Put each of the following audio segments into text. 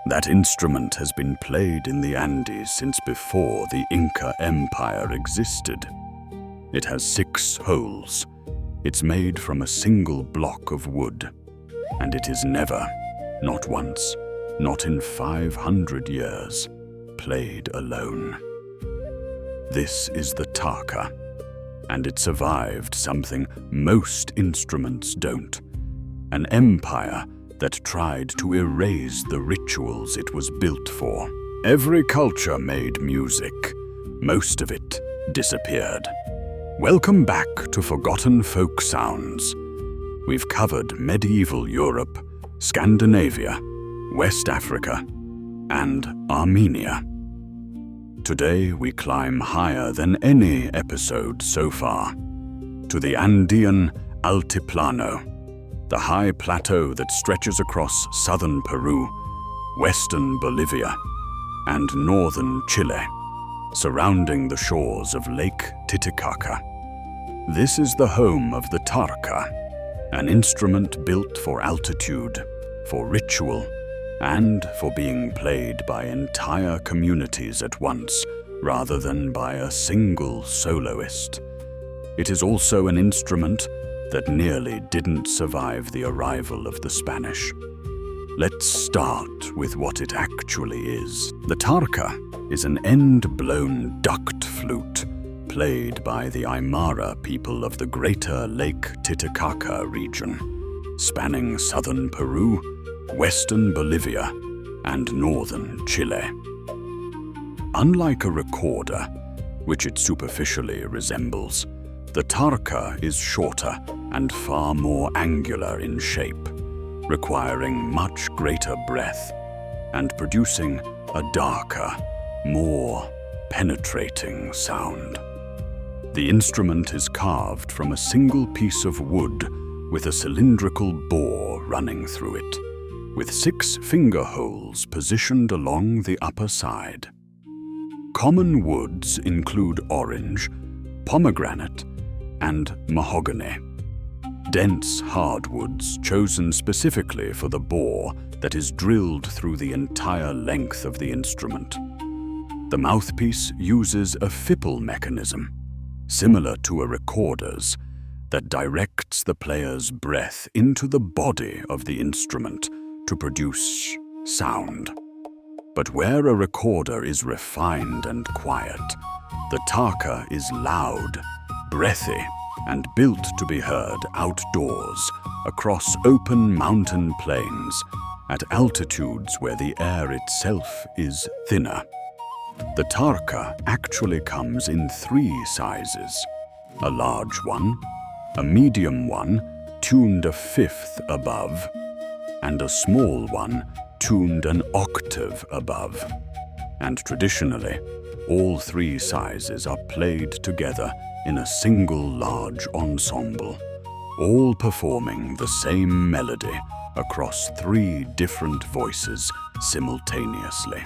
That instrument has been played in the Andes since before the Inca Empire existed. It has 6 holes. It's made from a single block of wood, and it is never, not once, not in 500 years, played alone. This is the tarka, and it survived something most instruments don't: an empire that tried to erase the rituals it was built for. Every culture made music. Most of it disappeared. Welcome back to Forgotten Folk Sounds. We've covered medieval Europe, Scandinavia, West Africa, and Armenia. Today we climb higher than any episode so far, to the Andean Altiplano, the high plateau that stretches across southern Peru, western Bolivia, and northern Chile, surrounding the shores of Lake Titicaca. This is the home of the tarka, an instrument built for altitude, for ritual, and for being played by entire communities at once, rather than by a single soloist. It is also an instrument that nearly didn't survive the arrival of the Spanish. Let's start with what it actually is. The tarka is an end-blown duct flute played by the Aymara people of the greater Lake Titicaca region, spanning southern Peru, western Bolivia, and northern Chile. Unlike a recorder, which it superficially resembles, the tarka is shorter and far more angular in shape, requiring much greater breath and producing a darker, more penetrating sound. The instrument is carved from a single piece of wood with a cylindrical bore running through it, with 6 finger holes positioned along the upper side. Common woods include orange, pomegranate, and mahogany. Dense hardwoods chosen specifically for the bore that is drilled through the entire length of the instrument. The mouthpiece uses a fipple mechanism, similar to a recorder's, that directs the player's breath into the body of the instrument to produce sound. But where a recorder is refined and quiet, the tarka is loud, breathy, and built to be heard outdoors, across open mountain plains, at altitudes where the air itself is thinner. The tarka actually comes in 3 sizes: a large one, a medium one tuned a 1/5 above, and a small one tuned an octave above. And traditionally, all 3 sizes are played together in a single large ensemble, all performing the same melody across 3 different voices simultaneously.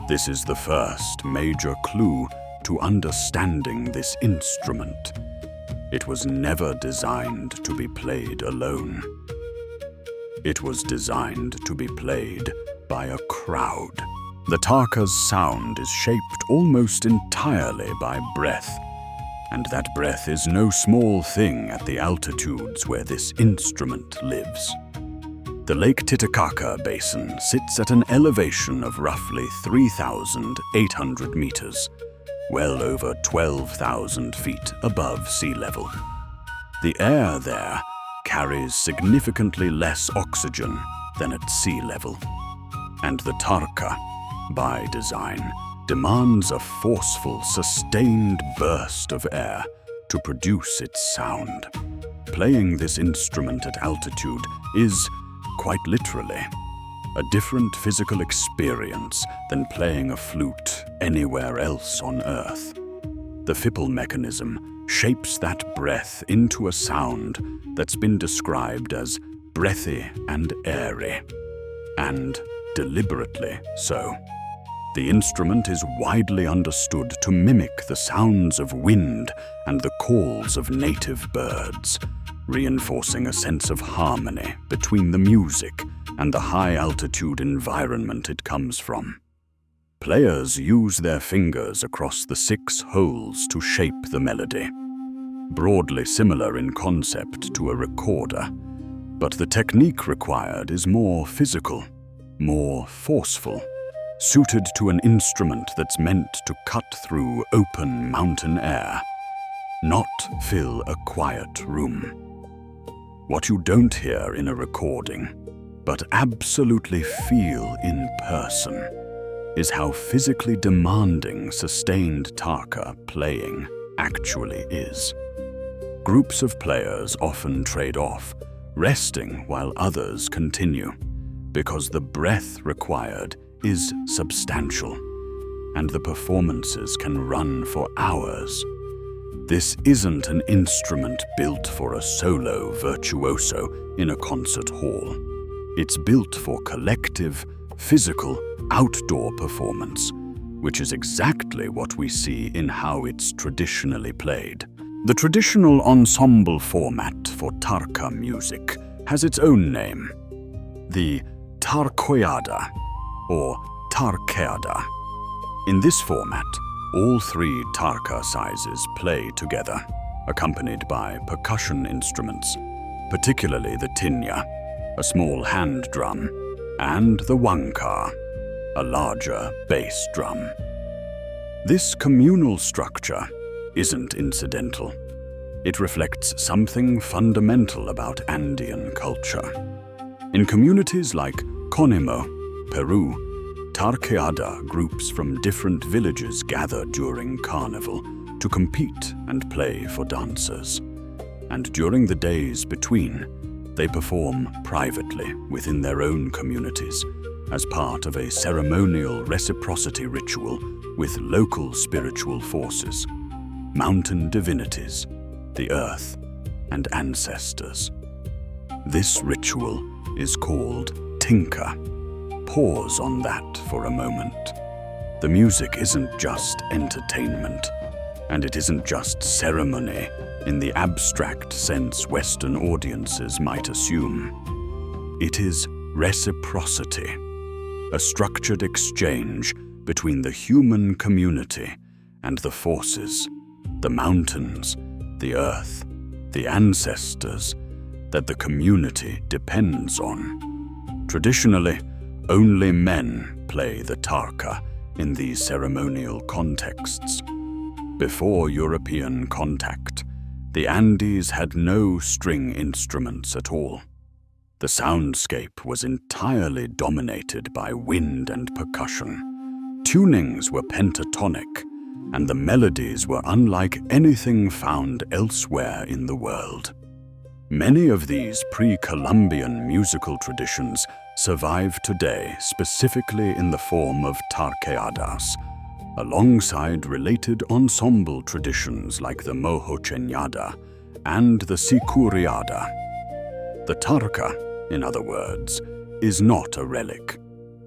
This is the first major clue to understanding this instrument. It was never designed to be played alone. It was designed to be played by a crowd. The tarka's sound is shaped almost entirely by breath, and that breath is no small thing at the altitudes where this instrument lives. The Lake Titicaca basin sits at an elevation of roughly 3,800 meters, well over 12,000 feet above sea level. The air there carries significantly less oxygen than at sea level, and the tarka, by design, demands a forceful, sustained burst of air to produce its sound. Playing this instrument at altitude is, quite literally, a different physical experience than playing a flute anywhere else on Earth. The fipple mechanism shapes that breath into a sound that's been described as breathy and airy, and deliberately so. The instrument is widely understood to mimic the sounds of wind and the calls of native birds, reinforcing a sense of harmony between the music and the high-altitude environment it comes from. Players use their fingers across the 6 holes to shape the melody, broadly similar in concept to a recorder, but the technique required is more physical, more forceful, suited to an instrument that's meant to cut through open mountain air, not fill a quiet room. What you don't hear in a recording, but absolutely feel in person, is how physically demanding sustained tarka playing actually is. Groups of players often trade off, resting while others continue, because the breath required is substantial, and the performances can run for hours. This isn't an instrument built for a solo virtuoso in a concert hall. It's built for collective, physical, outdoor performance, which is exactly what we see in how it's traditionally played. The traditional ensemble format for tarka music has its own name, the tarkeada or tarkeada. In this format, all 3 tarka sizes play together, accompanied by percussion instruments, particularly the tinya, a small hand drum, and the huanca, a larger bass drum. This communal structure isn't incidental. It reflects something fundamental about Andean culture. In communities like Carnival, Peru, tarkeada groups from different villages gather during Carnival to compete and play for dancers. And during the days between, they perform privately within their own communities as part of a ceremonial reciprocity ritual with local spiritual forces, mountain divinities, the earth, and ancestors. This ritual is called Tinka. Pause on that for a moment. The music isn't just entertainment, and it isn't just ceremony in the abstract sense Western audiences might assume. It is reciprocity, a structured exchange between the human community and the forces, the mountains, the earth, the ancestors that the community depends on. Traditionally, only men play the tarka in these ceremonial contexts. Before European contact, the Andes had no string instruments at all. The soundscape was entirely dominated by wind and percussion. Tunings were pentatonic, and the melodies were unlike anything found elsewhere in the world. Many of these pre-Columbian musical traditions survive today, specifically in the form of tarkeadas, alongside related ensemble traditions like the mojocheñada and the sicuriada. The tarka, in other words, is not a relic.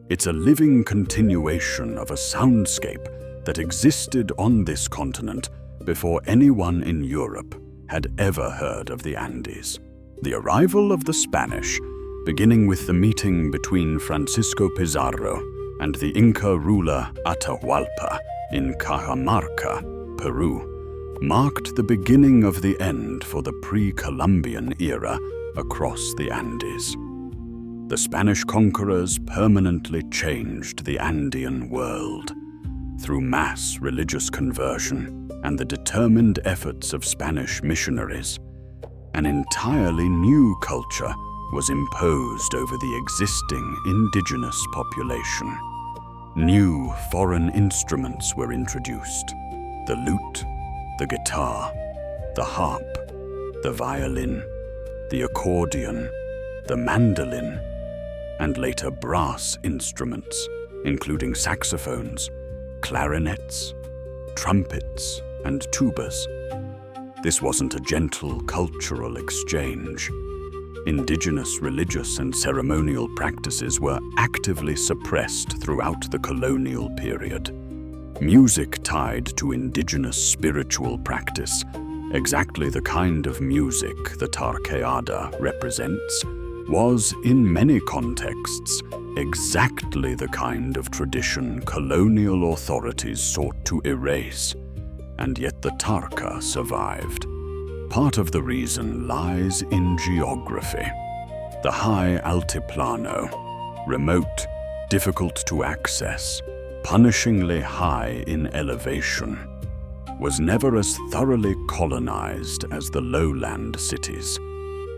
It's a living continuation of a soundscape that existed on this continent before anyone in Europe had ever heard of the Andes. The arrival of the Spanish, beginning with the meeting between Francisco Pizarro and the Inca ruler Atahualpa in Cajamarca, Peru, marked the beginning of the end for the pre-Columbian era across the Andes. The Spanish conquerors permanently changed the Andean world. Through mass religious conversion and the determined efforts of Spanish missionaries, an entirely new culture was imposed over the existing indigenous population. New foreign instruments were introduced: the lute, the guitar, the harp, the violin, the accordion, the mandolin, and later brass instruments, including saxophones, clarinets, trumpets, and tubas. This wasn't a gentle cultural exchange. Indigenous religious and ceremonial practices were actively suppressed throughout the colonial period. Music tied to indigenous spiritual practice Exactly the kind of music the tarkeada represents was, in many contexts, exactly the kind of tradition colonial authorities sought to erase, and yet the Tarka survived. Part of the reason lies in geography. The high altiplano, remote, difficult to access, punishingly high in elevation, was never as thoroughly colonized as the lowland cities.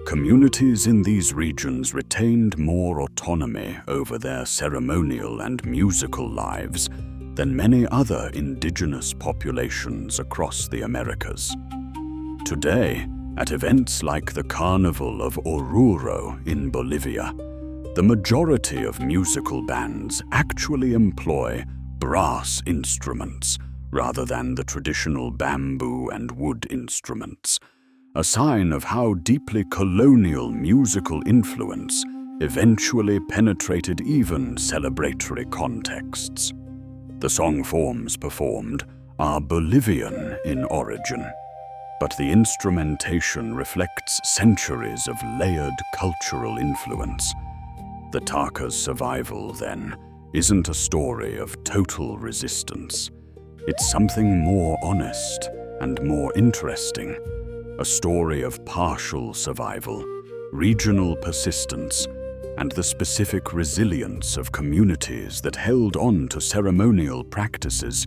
Communities in these regions retained more autonomy over their ceremonial and musical lives than many other indigenous populations across the Americas. Today, at events like the Carnival of Oruro in Bolivia, the majority of musical bands actually employ brass instruments rather than the traditional bamboo and wood instruments, a sign of how deeply colonial musical influence eventually penetrated even celebratory contexts. The song forms performed are Bolivian in origin, but the instrumentation reflects centuries of layered cultural influence. The Tarka's survival, then, isn't a story of total resistance. It's something more honest and more interesting. A story of partial survival, regional persistence, and the specific resilience of communities that held on to ceremonial practices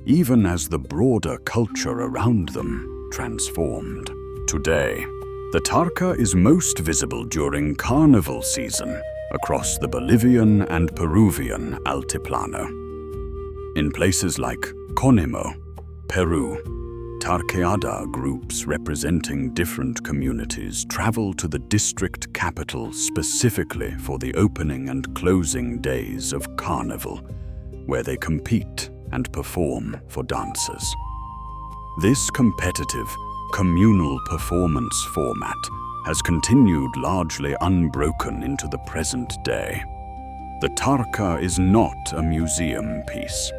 even as the broader culture around them transformed. Today, the Tarka is most visible during Carnival season across the Bolivian and Peruvian altiplano. In places like Conimo, Peru, tarkeada groups representing different communities travel to the district capital specifically for the opening and closing days of Carnival, where they compete and perform for dancers. This competitive, communal performance format has continued largely unbroken into the present day. The Tarka is not a museum piece.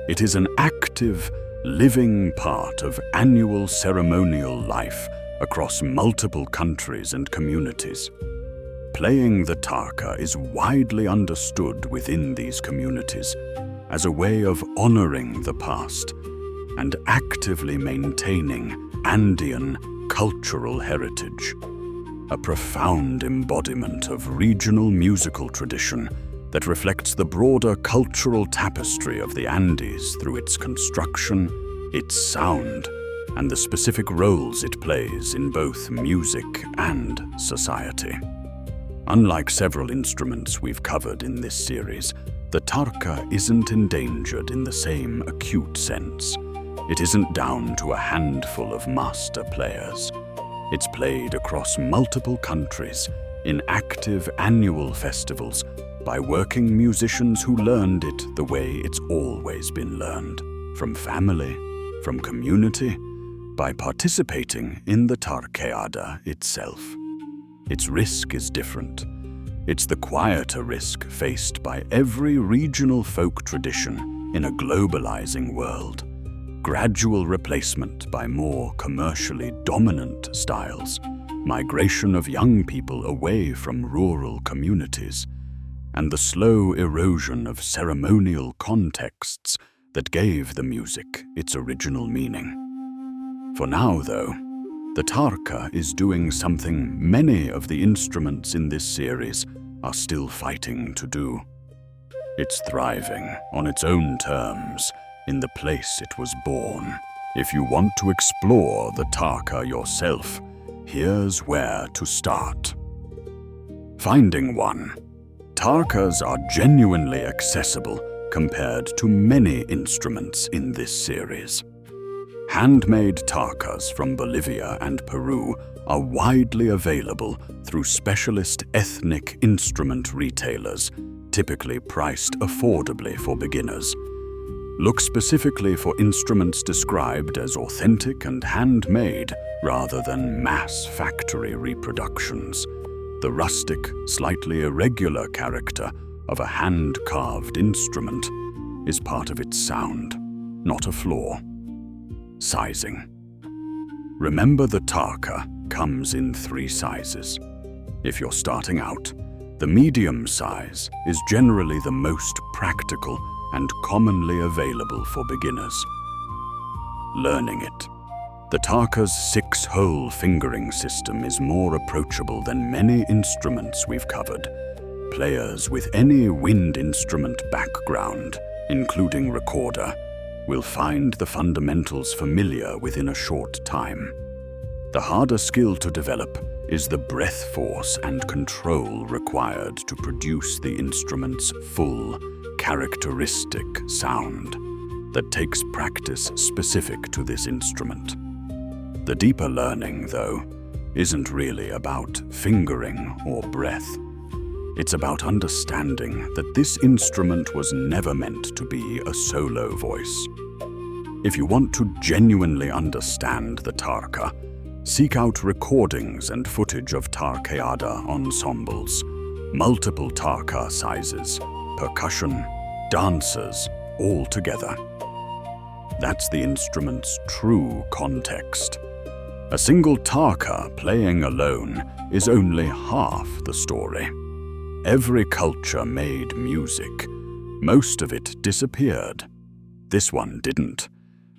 It is an active, living part of annual ceremonial life across multiple countries and communities. Playing the Tarka is widely understood within these communities as a way of honoring the past and actively maintaining Andean cultural heritage, a profound embodiment of regional musical tradition that reflects the broader cultural tapestry of the Andes through its construction, its sound, and the specific roles it plays in both music and society. Unlike several instruments we've covered in this series, the Tarka isn't endangered in the same acute sense. It isn't down to a handful of master players. It's played across multiple countries in active annual festivals by working musicians who learned it the way it's always been learned, from family, from community, by participating in the tarkeada itself. Its risk is different. It's the quieter risk faced by every regional folk tradition in a globalizing world. Gradual replacement by more commercially dominant styles, migration of young people away from rural communities, and the slow erosion of ceremonial contexts that gave the music its original meaning. For now, though, the Tarka is doing something many of the instruments in this series are still fighting to do. It's thriving on its own terms in the place it was born. If you want to explore the Tarka yourself, here's where to start. Finding one. Tarkas are genuinely accessible compared to many instruments in this series. Handmade tarkas from Bolivia and Peru are widely available through specialist ethnic instrument retailers, typically priced affordably for beginners. Look specifically for instruments described as authentic and handmade rather than mass factory reproductions. The rustic, slightly irregular character of a hand-carved instrument is part of its sound, not a flaw. Sizing. Remember, the tarka comes in 3 sizes. If you're starting out, the medium size is generally the most practical and commonly available for beginners. Learning it. The tarka's 6-hole fingering system is more approachable than many instruments we've covered. Players with any wind instrument background, including recorder, will find the fundamentals familiar within a short time. The harder skill to develop is the breath force and control required to produce the instrument's full, characteristic sound that takes practice specific to this instrument. The deeper learning, though, isn't really about fingering or breath. It's about understanding that this instrument was never meant to be a solo voice. If you want to genuinely understand the tarka, seek out recordings and footage of tarkeada ensembles, multiple tarka sizes, percussion, dancers, all together. That's the instrument's true context. A single tarka playing alone is only half the story. Every culture made music. Most of it disappeared. This one didn't,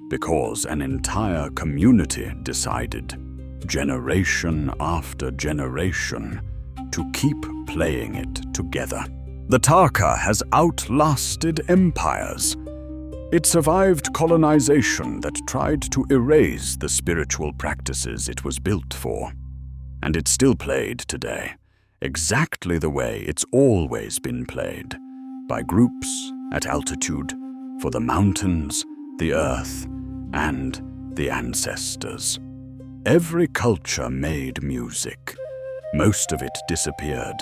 because an entire community decided, generation after generation, to keep playing it together. The tarka has outlasted empires. It survived colonization that tried to erase the spiritual practices it was built for. And it's still played today, exactly the way it's always been played, by groups at altitude, for the mountains, the earth, and the ancestors. Every culture made music. Most of it disappeared.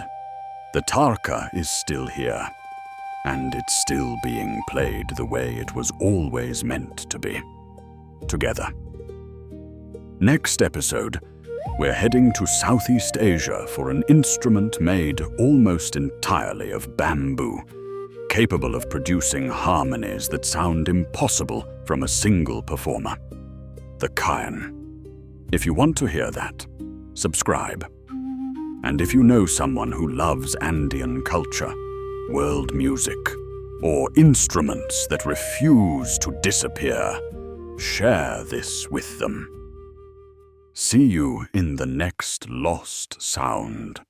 The tarka is still here, and it's still being played the way it was always meant to be. Together. Next episode, we're heading to Southeast Asia for an instrument made almost entirely of bamboo, capable of producing harmonies that sound impossible from a single performer. The cajon. If you want to hear that, subscribe. And if you know someone who loves Andean culture, world music, or instruments that refuse to disappear, share this with them. See you in the next Lost Sound.